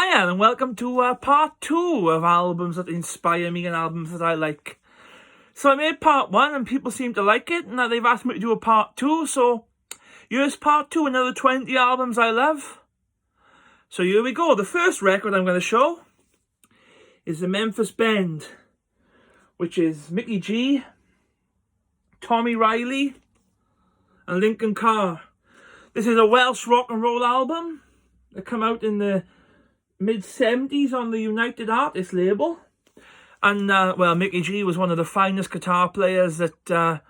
Hiya and welcome to part 2 of albums that inspire me and albums that I like. So I made part 1 and people seem to like it, and now they've asked me to do a part 2, so here's part 2, another 20 albums I love. So here we go. The first record I'm going to show is the Memphis Band, which is Mickey G, Tommy Riley and Lincoln Carr. This is a Welsh rock and roll album that came out in the mid-70s on the United Artists label. And, well, Mickey G was one of the finest guitar players that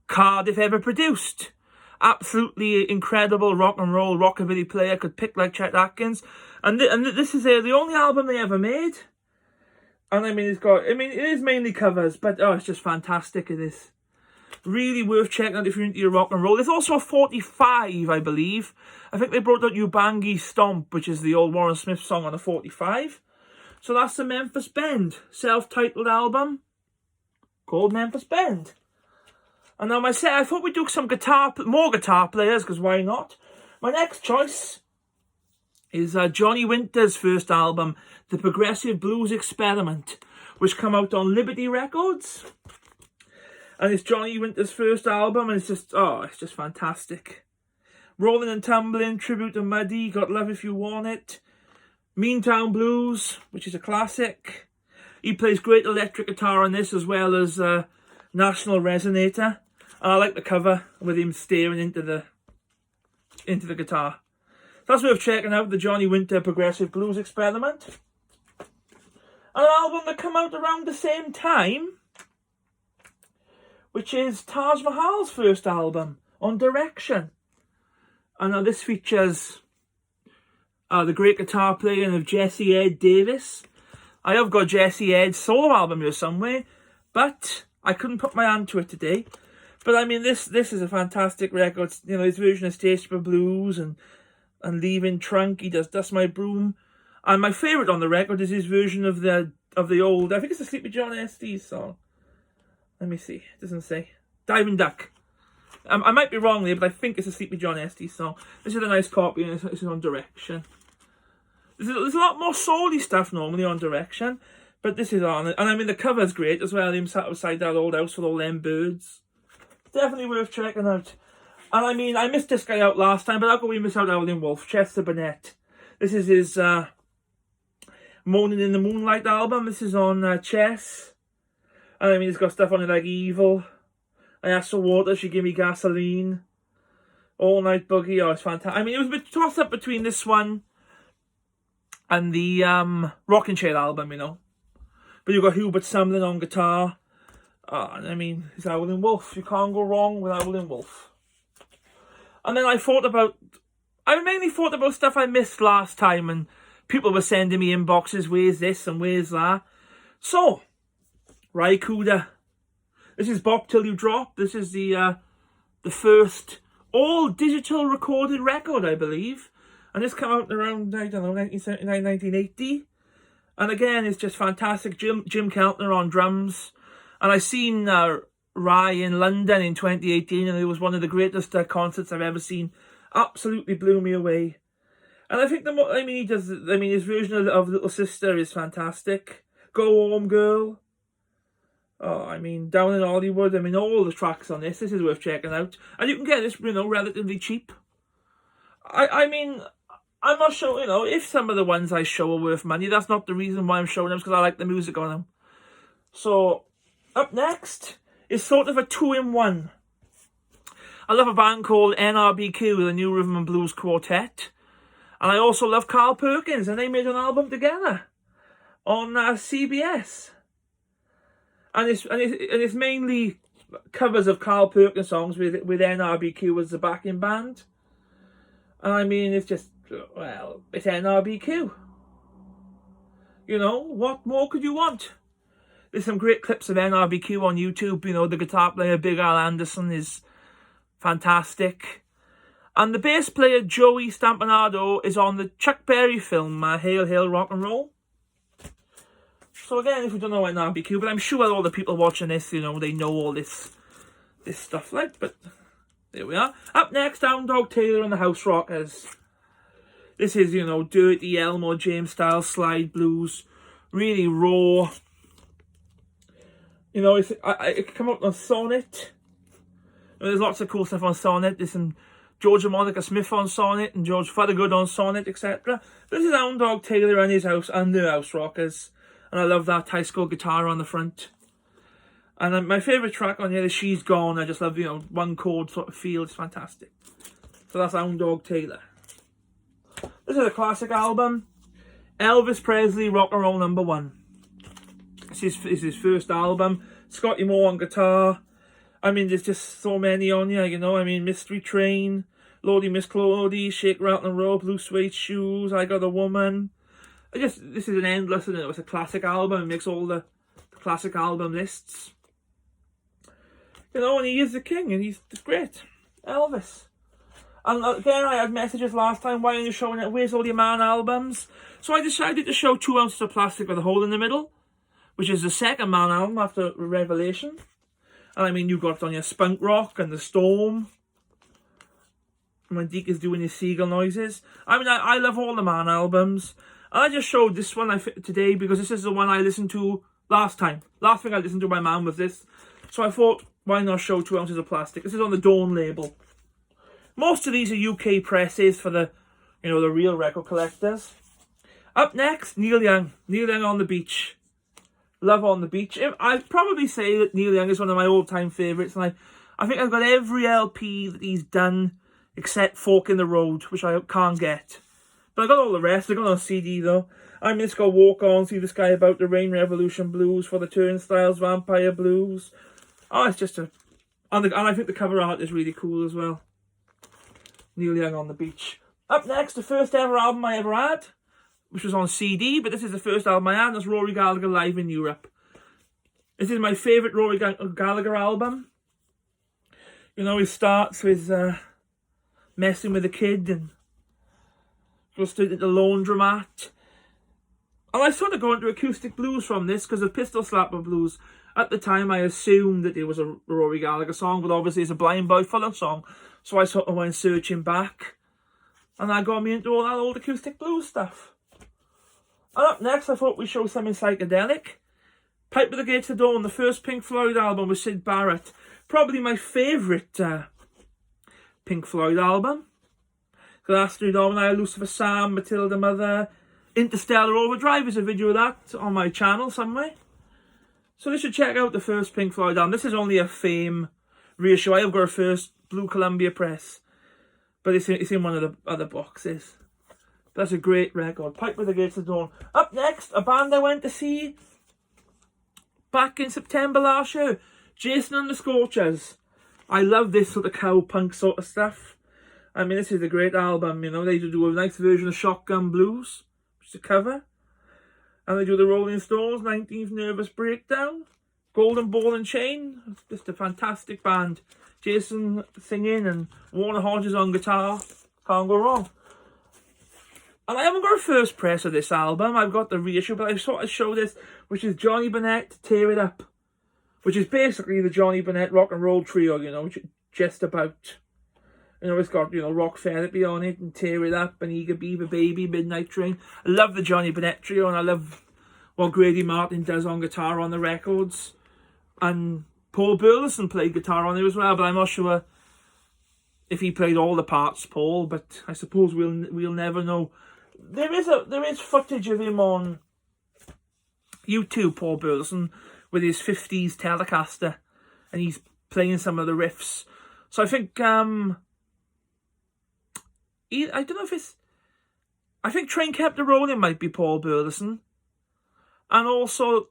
Cardiff ever produced. Absolutely incredible rock and roll rockabilly player, could pick like Chet Atkins. And this is the only album they ever made. And I mean, it is mainly covers, but oh, it's just fantastic. It is really worth checking out if you're into your rock and roll. There's also a 45, I believe. I think they brought out Ubangi Stomp, which is the old Warren Smith song on a 45. So that's the Memphis Band, self-titled album called Memphis Band. And now I thought we'd do some more guitar players, because why not? My next choice is Johnny Winter's first album, The Progressive Blues Experiment, which came out on Liberty Records. And it's Johnny Winter's first album, and it's just fantastic. Rolling and Tumbling, Tribute to Muddy, Got Love If You Want It, Meantown Blues, which is a classic. He plays great electric guitar on this, as well as National Resonator. And I like the cover with him staring into the guitar. That's worth checking out, the Johnny Winter Progressive Blues Experiment. An album that came out around the same time, which is Taj Mahal's first album, On Direction. And this features the great guitar playing of Jesse Ed Davis. I have got Jesse Ed's solo album here somewhere, but I couldn't put my hand to it today. But I mean, this is a fantastic record. You know, his version of Taste for Blues and Leaving Trunk. He does Dust My Broom. And my favourite on the record is his version of the old, I think it's a Sleepy John S.D. song. Let me see. It doesn't say. Diving Duck. I might be wrong there, but I think it's a Sleepy John S.D. song. This is a nice copy, and it's on Direction. There's a lot more soul-y stuff normally on Direction, but this is on it. And I mean, the cover's great as well. Him sat outside that old house with all them birds. Definitely worth checking out. And I mean, I missed this guy out last time, but how could we miss out Howlin' Wolf? Chester Burnette. This is his Moaning in the Moonlight album. This is on Chess. And I mean, it's got stuff on it like Evil, I Asked for Water, She Give Me Gasoline, All Night Boogie. Oh, it's fantastic. I mean, it was a bit tossed up between this one and the Rockin' Chair album, you know. But you've got Hubert Sumlin on guitar. Oh, and I mean, it's Howlin' Wolf. You can't go wrong with Howlin' Wolf. And then I mainly thought about stuff I missed last time, and people were sending me inboxes, where's this and where's that. So, Rycuda. This is Bop Till You Drop. This is the first all-digital recorded record, I believe. And this came out around, I don't know, 1979, 1980. And again, it's just fantastic. Jim Keltner on drums. And I seen Rye in London in 2018, and it was one of the greatest concerts I've ever seen. Absolutely blew me away. And I think his version of Little Sister is fantastic. Go Home Girl. Oh, I mean, Down in Hollywood. I mean, all the tracks on this is worth checking out. And you can get this, you know, relatively cheap. I mean, I'm not sure, you know, if some of the ones I show are worth money. That's not the reason why I'm showing them, because I like the music on them. So, up next is sort of a 2-in-1. I love a band called NRBQ, the New Rhythm and Blues Quartet. And I also love Carl Perkins, and they made an album together on CBS. And it's mainly covers of Carl Perkins songs with NRBQ as the backing band. And I mean, it's just, well, it's NRBQ. You know, what more could you want? There's some great clips of NRBQ on YouTube. You know, the guitar player, Big Al Anderson, is fantastic. And the bass player, Joey Stampanado, is on the Chuck Berry film, Hail, Hail, Rock and Roll. So again, if we don't know NRBQ, but I'm sure all the people watching this, you know, they know all this stuff, like, but there we are. Up next, Hound Dog Taylor and the House Rockers. This is, you know, dirty Elmore James style slide blues, really raw. You know, it come up on Sonnet. There's lots of cool stuff on Sonnet. There's some George and Monica Smith on Sonnet and George Feathergood on Sonnet, etc. This is Hound Dog Taylor and his house and the House Rockers. And I love that high school guitar on the front. And my favourite track on here is She's Gone. I just love, you know, one chord sort of feel. It's fantastic. So that's Hound Dog Taylor. This is a classic album. Elvis Presley, Rock and Roll #1. This is his first album. Scotty Moore on guitar. I mean, there's just so many on here, you know. I mean, Mystery Train, Lordy Miss Claudie, Shake, Rattle and Roll, Blue Suede Shoes, I Got a Woman. This is an endless, and it's a classic album. It makes all the classic album lists. You know, and he is the king, and he's great. Elvis. And again, I had messages last time, why aren't you showing it? Where's all your Man albums? So I decided to show 2 ounces of plastic with a hole in the middle, which is the second Man album after Revelation. And I mean, you got it on your Spunk Rock and The Storm. When Deke is doing his seagull noises. I mean, I love all the Man albums. And I just showed this one today because this is the one I listened to last time. Last thing I listened to by Man was this. So I thought, why not show 2 ounces of plastic? This is on the Dawn label. Most of these are UK presses for the, you know, the real record collectors. Up next, Neil Young. Neil Young on the Beach. Love on the Beach. I'd probably say that Neil Young is one of my all-time favourites. And I think I've got every LP that he's done except Fork in the Road, which I can't get. But I got all the rest. I got on CD though. I mean, it's got Walk On, See the Sky About the Rain, Revolution Blues, For the Turnstiles, Vampire Blues. Oh, it's just a... And I think the cover art is really cool as well. Neil Young on the Beach. Up next, the first ever album I ever had, which was on CD, but this is the first album I had, and that's Rory Gallagher Live in Europe. This is my favourite Rory Gallagher album. You know, he starts with Messing with a Kid and goes to the Laundromat. And I sort of go into acoustic blues from this because of Pistol Slapper Blues. At the time, I assumed that it was a Rory Gallagher song, but obviously it's a Blind Boy Fuller song. So I sort of went searching back. And that got me into all that old acoustic blues stuff. And up next, I thought we'd show something psychedelic. Pipe at the Gates of Dawn, the first Pink Floyd album with Syd Barrett. Probably my favourite Pink Floyd album. Glass-Through Domino, Lucifer Sam, Matilda Mother. Interstellar Overdrive is a video of that on my channel somewhere. So you should check out the first Pink Floyd album. This is only a Fame reissue. I have got a first Blue Columbia press. But it's in one of the other boxes. That's a great record. Pipe with the Gates of Dawn. Up next, a band I went to see back in September last year. Jason and the Scorchers. I love this sort of cowpunk sort of stuff. I mean, this is a great album, you know. They do a nice version of Shotgun Blues, which is a cover. And they do the Rolling Stones, 19th Nervous Breakdown, Golden Ball and Chain. It's just a fantastic band. Jason singing and Warner Hodges on guitar. Can't go wrong. And I haven't got a first press of this album. I've got the reissue, but I sort of show this, which is Johnny Burnette, Tear It Up. Which is basically the Johnny Burnette rock and roll trio, you know, which just about. You know, it's got, you know, Rock Therapy on it, and Tear It Up, and Eager Beaver Baby, Midnight Train. I love the Johnny Burnette trio, and I love what Grady Martin does on guitar on the records. And Paul Burleson played guitar on there as well, but I'm not sure if he played all the parts, Paul, but I suppose we'll never know. There is footage of him on YouTube, Paul Burleson, with his 50s Telecaster, and he's playing some of the riffs. So I think, I don't know if it's, I think Train Kept a Rolling might be Paul Burleson, and also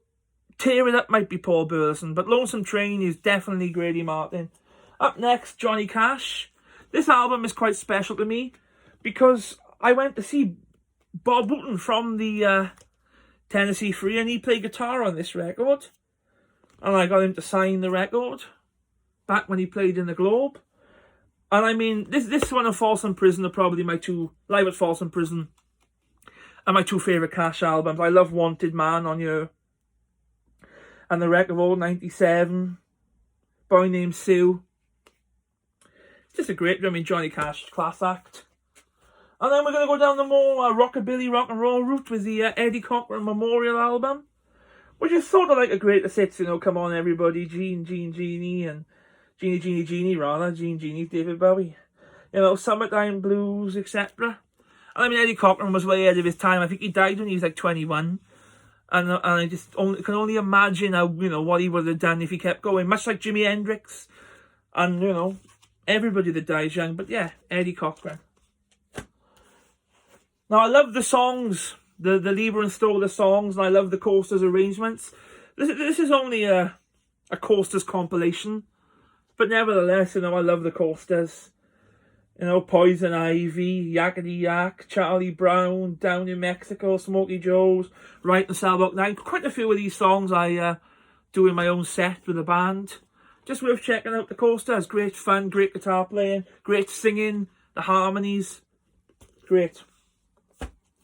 Tear It Up might be Paul Burleson, but Lonesome Train is definitely Grady Martin. Up next, Johnny Cash. This album is quite special to me, because I went to see Bob Wooten from the Tennessee Free, and he played guitar on this record. And I got him to sign the record back when he played in the Globe. And I mean, this one and Folsom Prison are probably my two, Live at Folsom Prison, are my two favourite Cash albums. I love Wanted Man on here. And The Wreck of Old 97. Boy Named Sue. It's just a great, I mean, Johnny Cash, class act. And then we're going to go down the more rockabilly rock and roll route with the Eddie Cochran Memorial album, which is sort of like a greatest hits, you know, Come On Everybody, Gene, Genie, and Genie, rather, Genie, David Bowie, you know, Summertime Blues, etc. And I mean, Eddie Cochran was way ahead of his time. I think he died when he was like 21. And I just can only imagine how, you know, what he would have done if he kept going. Much like Jimi Hendrix and, you know, everybody that dies young. But yeah, Eddie Cochran. Now, I love the songs, the Lieber and Stoller songs, and I love the Coasters arrangements. This is only a Coasters compilation. But nevertheless, you know, I love the Coasters. You know, Poison Ivy, Yakety Yak, Charlie Brown, Down in Mexico, Smokey Joe's, Right and Salbuck 9. Quite a few of these songs I do in my own set with the band. Just worth checking out the Coasters. Great fun, great guitar playing, great singing, the harmonies. Great.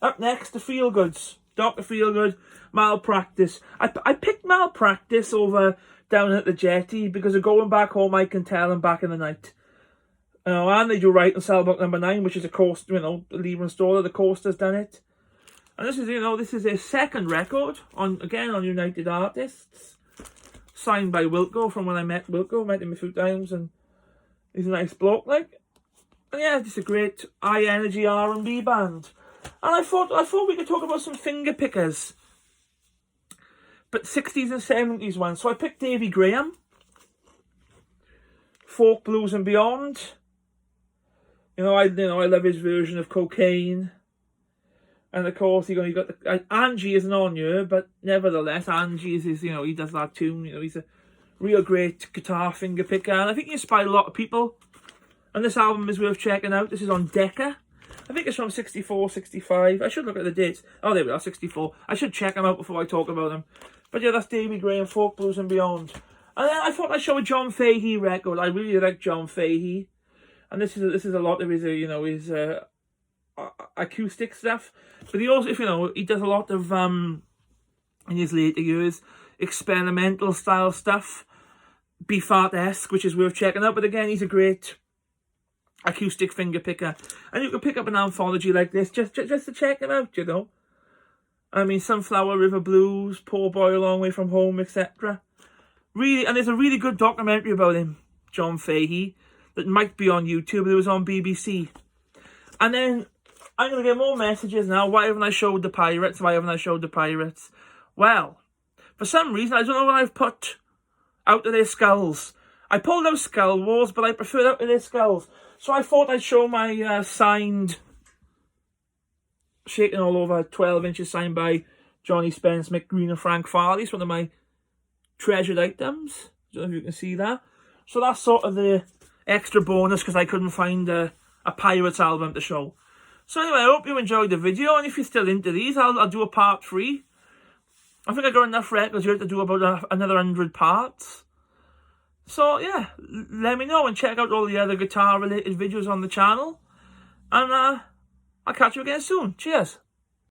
Up next, the Feelgoods. Dr. Feelgood, Malpractice. I picked Malpractice over Down at the Jetty because of Going Back Home I Can Tell and Back in the Night. You know, and they do Right and Salbuck number 9, which is a Coaster, you know, Lieber and Stoller, the Coasters done it. And this is, you know, this is their second record, on United Artists. Signed by Wilco from when I met Wilco, met him a few times, and he's a nice bloke, like. And yeah, just a great high energy R&B band. And I thought we could talk about some finger pickers. But 60s and 70s ones. So I picked Davy Graham. Folk, Blues and Beyond. I love his version of Cocaine. And of course, you got the Angie isn't on here, but nevertheless, Angie is his, he does that tune. He's a real great guitar finger picker, and I think he inspired a lot of people. And this album is worth checking out. This is on Decca. I think it's from 64, 65. I should look at the dates. Oh, there we are, 64. I should check them out before I talk about them. But yeah, that's Davy Graham, Folk, Blues and Beyond. And then I thought I'd show a John Fahey record. I really like John Fahey. And this is a lot of his, his acoustic stuff. But he also, he does a lot of, in his later years, experimental style stuff. Beefheart-esque, which is worth checking out. But again, he's a great acoustic finger picker. And you can pick up an anthology like this just to check him out, I mean, Sunflower River Blues, Poor Boy a Long Way From Home, etc. Really, and there's a really good documentary about him, John Fahey, that might be on YouTube. It was on BBC. And then I'm going to get more messages now. Why haven't I showed the Pirates? Why haven't I showed the Pirates? Well, for some reason, I don't know what I've put Out of Their Skulls. I pulled out Skull Wars, but I prefer Out of Their Skulls. So I thought I'd show my signed, Shaking All Over 12 inches, signed by Johnny Spence, Mick Green and Frank Farley. It's one of my treasured items. I don't know if you can see that. So that's sort of the extra bonus because I couldn't find a Pirates album to show. So anyway, I hope you enjoyed the video, and if you're still into these, I'll do a part 3. I think I got enough records here to do about another 100 parts. So yeah, let me know and check out all the other guitar related videos on the channel. And I'll catch you again soon. Cheers.